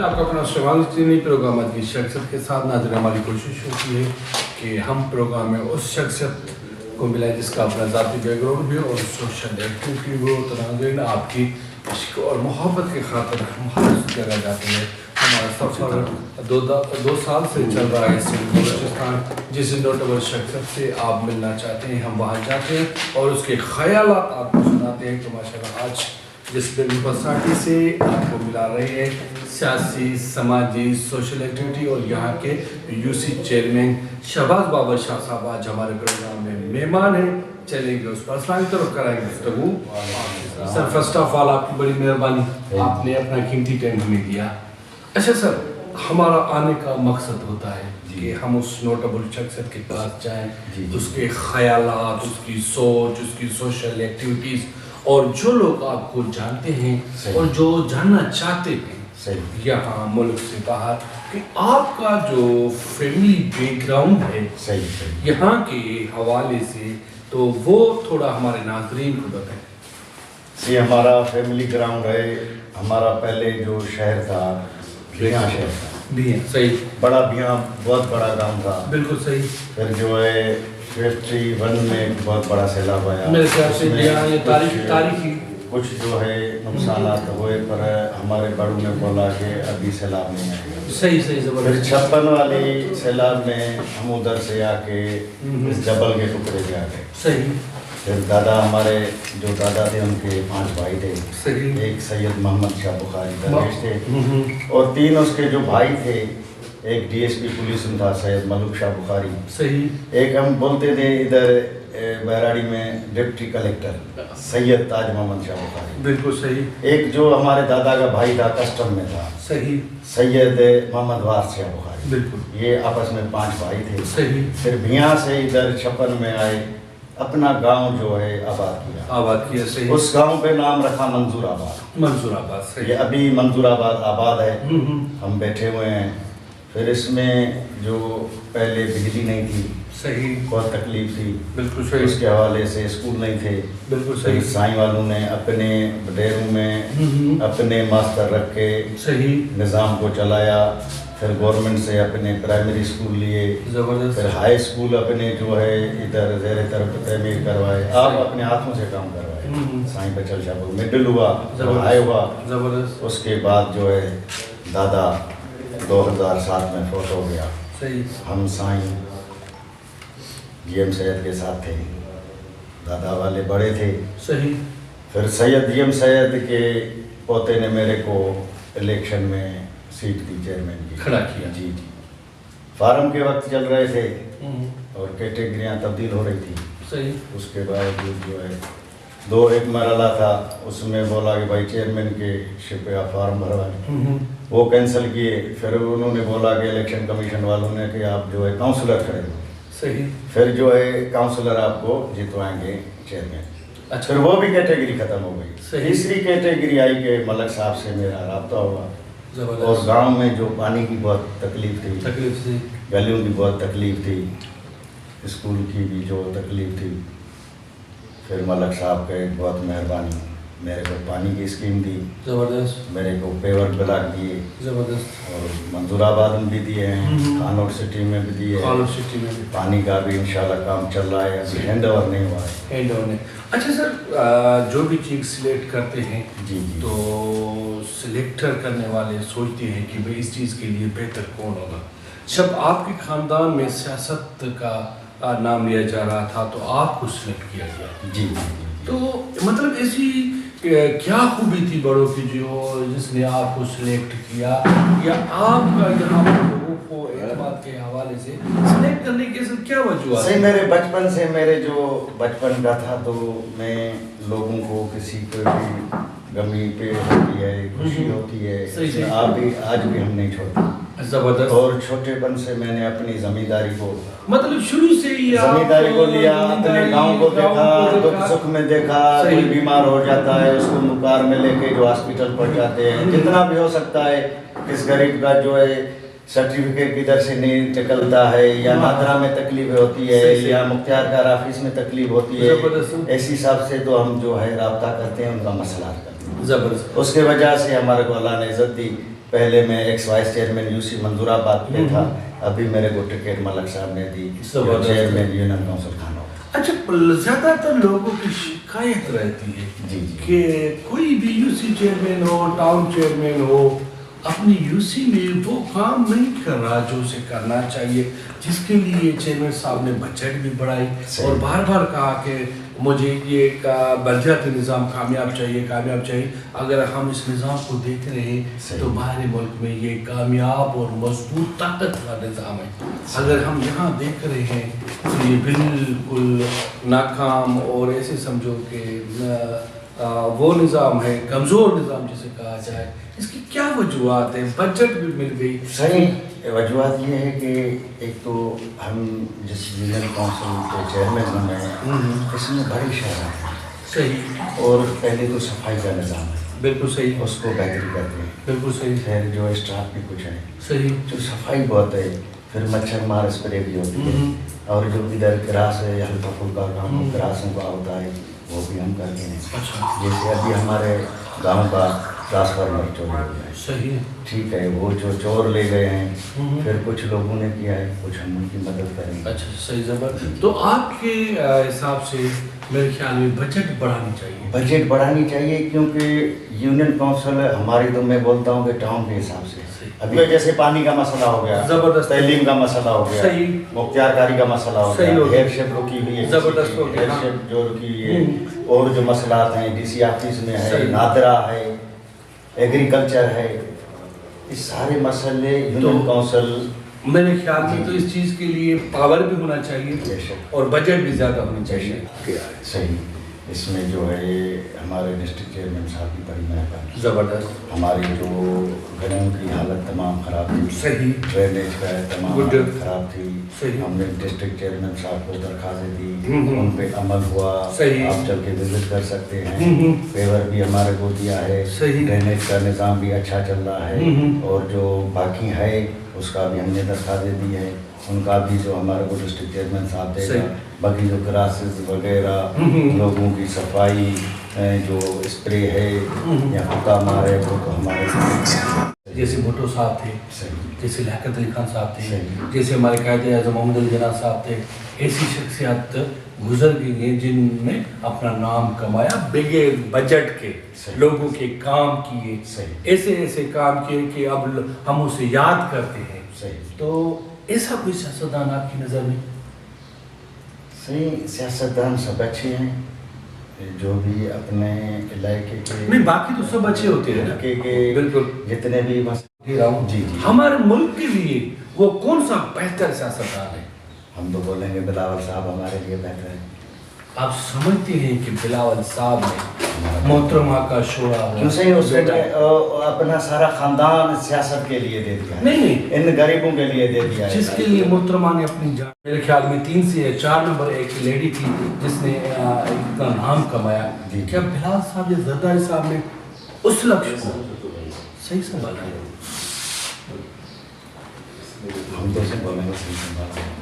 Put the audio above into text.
आपका अपना शवाल चीनी प्रोग्राम की शख्सियत के साथ नाज़रीन हमारी कोशिश होती है कि हम प्रोग्राम में उस शख्सियत को मिलाएं जिसका अपना ज़ाती बैकग्राउंड भी और सोशल एक्टिविटी भी हो। तो नाज़रीन आपकी इश्क और मोहब्बत की खातिर हम हर जगह जाते हैं। हमारा सफ़र 2 साल से चल रहा है सिंध बलूचिस्तान। जिस नोटेबल शख्सियत से आप मिलना चाहते हैं हम वहाँ जाते हैं और उसके ख़यालात आपको सुनाते हैं। तो माशाल्लाह आज जिस बिल पार्टी से आपको मिला रहे हैं सियासी समाजी सोशल एक्टिविटी और यहाँ के यूसी चेयरमैन शहबाज बाबर शाह साहब आज हमारे प्रोग्राम में मेहमान हैं। चलेंगे उस पर असलाम तरफ कराएंगे गुफ्तगू। सर फर्स्ट ऑफ ऑल आपकी बड़ी मेहरबानी, आपने अपना कीमती टाइम हमें दिया। अच्छा सर, हमारा आने का मकसद होता है कि हम उस नोटेबल शख्सियत के पास जाएँ, उसके ख़यालात, उसकी सोच, उसकी सोशल एक्टिविटीज़ और जो लोग आपको जानते हैं और जो जानना चाहते हैं यहाँ मुल्क से बाहर कि आपका जो फैमिली बैकग्राउंड है यहाँ के हवाले से, तो वो थोड़ा हमारे नाज़रीन को बताएं। ये हमारा फैमिली ग्राउंड है। हमारा पहले जो शहर था बिहां शहर था। बिहां, सही, बड़ा बिहां बहुत बड़ा गाँव था। बिल्कुल सही। फिर जो है 51 में बहुत बड़ा सैलाब आया। मेरे ख्याल से बिहां ये तारीखी कुछ जो है नुकसानात हुए, पर हमारे बड़ों ने बोला कि अभी सैलाब नहीं आएगा। सही सही ज़बरदस्त। फिर 56 वाली सैलाब में हम उधर से आके इस जबल के टुकड़े पे आ गए। सही। फिर दादा हमारे जो दादा थे उनके 5 भाई थे। सही। एक सैयद मोहम्मद शाह बुखारी दरवेश थे और 3 उसके जो भाई थे, एक डीएसपी पुलिस में था सैयद मलूक शाह बुखारी। सही। एक हम बोलते थे इधर बैराड़ी में डिप्टी कलेक्टर सैयद ताज मोहम्मद शाह बुखारी। बिल्कुल सही। एक जो हमारे दादा का भाई था कस्टम में था, सही, सैयद मोहम्मद वास शाह बुखारी। बिल्कुल। ये आपस में 5 भाई थे। सही। फिर बिहां से इधर 56 में आए, अपना गांव जो है आबाद किया। सही। उस गांव पे नाम रखा मंजूराबाद। मंजूराबाद, सही। ये अभी मंजूराबाद आबाद है। हम बैठे हुए हैं। फिर इसमें जो पहले बिजली नहीं थी, सही, बहुत तकलीफ थी। बिल्कुल सही। उसके हवाले से स्कूल नहीं थे। बिल्कुल सही। साईं वालों ने अपने डेरों में अपने मास्टर रख के सही निज़ाम को चलाया। फिर गवर्नमेंट से अपने प्राइमरी स्कूल लिए, ज़बरदस्त। फिर हाई स्कूल अपने जो है इधर ज़ेर तरफ तमीर करवाए। आप अपने हाथों से काम करवाए। साईं बचल शाह मिडिल हुआ, हाई हुआ। ज़बरदस्त। उसके बाद जो है दादा 2007 में फोट हो गया। सही। हम साईं जीएम सैयद के साथ थे। दादा वाले बड़े थे। सही। फिर सैयद जीएम सैयद के पोते ने मेरे को इलेक्शन में सीट दी चेयरमैन की, खड़ा किया। जी। फार्म के वक्त चल रहे थे और कैटेगरियाँ तब्दील हो रही थी। सही। उसके बाद जो है एक मरला था, उसमें बोला कि भाई चेयरमैन के शिप पे आप फार्म भरवाएं। वो कैंसिल किए। फिर उन्होंने बोला कि इलेक्शन कमीशन वालों ने कि आप जो है काउंसलर खड़े हो। सही। फिर जो है काउंसलर आपको जितवाएंगे चेयरमैन। अच्छा। फिर वो भी कैटेगरी खत्म हो गई। सही। तीसरी कैटेगरी आई कि मलक साहब से मेरा राब्ता हुआ। ज़बरदस्त। और गांव में जो पानी की बहुत तकलीफ थी, गलियों की बहुत तकलीफ थी, स्कूल की भी जो तकलीफ थी, फिर मलक साहब के बहुत मेहरबानी, मेरे को पानी की स्कीम दी। ज़बरदस्त। मेरे को पेवर ब्लॉक दिए। ज़बरदस्त। और मंजूराबाद में भी दिए हैं, खानौर सिटी में भी दिए हैं। खानौर सिटी में भी पानी का भी इंशाल्लाह काम चल रहा है, अभी हैंड ओवर नहीं हुआ है। हैंड ओवर नहीं। अच्छा सर, जो भी चीज़ सिलेक्ट करते हैं जी तो सिलेक्टर करने वाले सोचते हैं कि भाई इस चीज़ के लिए बेहतर कौन होगा। जब आपके ख़ानदान में सियासत का नाम लिया जा रहा था तो आपको सिलेक्ट किया गया। जी। तो मतलब ऐसी क्या खूबी थी बड़ों की जो जिसने आपको सिलेक्ट किया, या आपका यहाँ लोगों को एतमाद के हवाले से सिलेक्ट करने के सब क्या वजूहत? सही, मेरे बचपन से मेरे जो बचपन का था तो मैं लोगों को किसी को भी गमी पे होती है, खुशी होती है, आज भी हम नहीं छोड़ते। ज़बरदस्त। और छोटेपन से मैंने अपनी ज़मींदारी को मतलब शुरू से ही ज़मींदारी को लिया, अपने गांव को देखा, दुख सुख में देखा। कोई बीमार हो जाता है उसको मुकार में लेके जो हॉस्पिटल पहुंचाते हैं, जितना भी हो सकता है किस गरीब का जो है सर्टिफिकेट किधर से नहीं निकलता है, या नादरा में तकलीफ होती है, या मुख्तियार कार ऑफिस में तकलीफ होती है, ऐसे हिसाब से तो हम जो है रब्ता करते हैं, उनका मसला हल करते हैं। ज़बरदस्त। उसके वजह से हमारे को अल्लाह ने इज़्ज़त दी। पहले मैं एक्स वाइस चेयरमैन यूसी मंजूराबाद में था, अभी मेरे को टिकट मलक साहब ने दी, चेयरमैन यूनियन काउंसिल खाना। अच्छा, ज़्यादातर लोगों की शिकायत रहती है जी कि कोई भी यूसी चेयरमैन हो, टाउन चेयरमैन हो, अपनी यूसी में वो काम नहीं कर रहा जो उसे करना चाहिए, जिसके लिए चेयरमैन साहब ने बजट भी बढ़ाई और बार बार कहा कि मुझे ये का बलदियाती निज़ाम कामयाब चाहिए। अगर हम इस निज़ाम को देख रहे हैं तो बाहरी मुल्क में ये कामयाब और मजबूत ताकत का निज़ाम है। अगर हम यहाँ देख रहे हैं तो ये बिल्कुल नाकाम और ऐसे समझो कि वो निज़ाम है, कमज़ोर निज़ाम जिसे कहा जाए। इसकी क्या वजूहत है? बजट भी मिल गई। सही वजूहत ये है कि एक तो हम जिस यूनियन काउंसिल के चेयरमैन बने हैं, इसमें बड़ी शहर है। सही। और पहले तो सफाई का निज़ाम है, बिल्कुल सही, उसको बेहतरी करते हैं। बिल्कुल सही। फिर जो स्टाफ भी कुछ है, सही, जो सफाई बहुत है। फिर मच्छर मार स्प्रे भी होती है, और जो इधर ग्रास है, हल्का फुल्का काम ग्रासों का होता है, वो भी हम करते हैं। अच्छा। जैसे अभी हमारे गांव का ट्रांसफार्मर चोरी हो गया है, सही, ठीक है, वो जो चोर ले गए हैं, फिर कुछ लोगों ने किया है, कुछ हम उनकी मदद करेंगे। अच्छा, सही, ज़बरदस्त। तो आपके हिसाब से मेरे ख्याल में बजट बढ़ानी चाहिए। बजट बढ़ानी चाहिए, क्योंकि यूनियन काउंसिल हमारी, तो मैं बोलता हूँ कि टाउन के हिसाब से अभी जैसे पानी का मसला हो गया, जबरदस्त, तैलीम का मसला हो गया, सही, मुख्तियारकारी का मसला हो गया, एयरशिप रुकी हुई है, जबरदस्त हो गया, एयरशिप जो रुकी हुई है, और जो मसला हैं डीसी ऑफिस में है, नादरा है, एग्रीकल्चर है, इस सारे मसले यूनियन काउंसिल, मेरे ख्याल में तो इस चीज़ के लिए पावर भी होना चाहिए और बजट भी ज़्यादा होनी चाहिए। सही। इसमें जो है हमारे डिस्ट्रिक्ट चेयरमैन साहब की बड़ी मेहरबानी। ज़बरदस्त। हमारी जो घरों की हालत तमाम ख़राब थी, सही, ड्रेनेज का तमाम हालत ख़राब थी, सही, हमने डिस्ट्रिक्ट चेयरमैन साहब को दरख्वास्तें दी, उन पे अमल हुआ। सही, आप चल के विजिट कर सकते हैं। पेवर भी हमारे को दिया है, ड्रेनेज का निज़ाम भी अच्छा चल रहा है, और जो बाकी है उसका भी हमने दरख्वास्तें दी है, उनका भी जो हमारे को डिस्ट्रिक्ट चेयरमैन साहब देगा। बाकी जो ग्रासेस वगैरह, लोगों की सफाई, जो स्प्रे है या हुक्का मारे, वो तो हमारे जैसे भुट्टो साहब थे, जैसे लियाकत अली खान साहब थे, जैसे हमारे कायदे आज़म मोहम्मद अली जिन्ना साहब थे, ऐसी शख्सियत गुजर गई हैं जिनने अपना नाम कमाया बगैर बजट के, लोगों के काम किए, ऐसे ऐसे काम किए कि अब हम उसे याद करते हैं। तो ऐसा कोई सियासतदान आपकी नज़र में? सही, सियासतदान सब अच्छे हैं, जो भी अपने इलाके के, नहीं बाकी तो सब अच्छे होते हैं ना, बिल्कुल, जितने भी जी, हमारे मुल्क के लिए वो कौन सा बेहतर सियासतदान है? हम तो बोलेंगे बिलावल साहब हमारे लिए बेहतर है। आप समझते हैं कि बिलावल साहब ने मोहतरमा का शोरा, क्यों सही, उसने अपना सारा खानदान सियासत के लिए दे दिया, नहीं इन गरीबों के लिए दे दिया, जिसके लिए मोहतरमा ने अपनी जान, मेरे ख्याल में 3 से 4 नंबर एक लेडी थी जिसने इतना नाम कमाया। क्या बिलावल साहब या जरदारी साहब ने उस लक्ष्य को सही संभाला? हम तो बोलेंगे सही संभाला।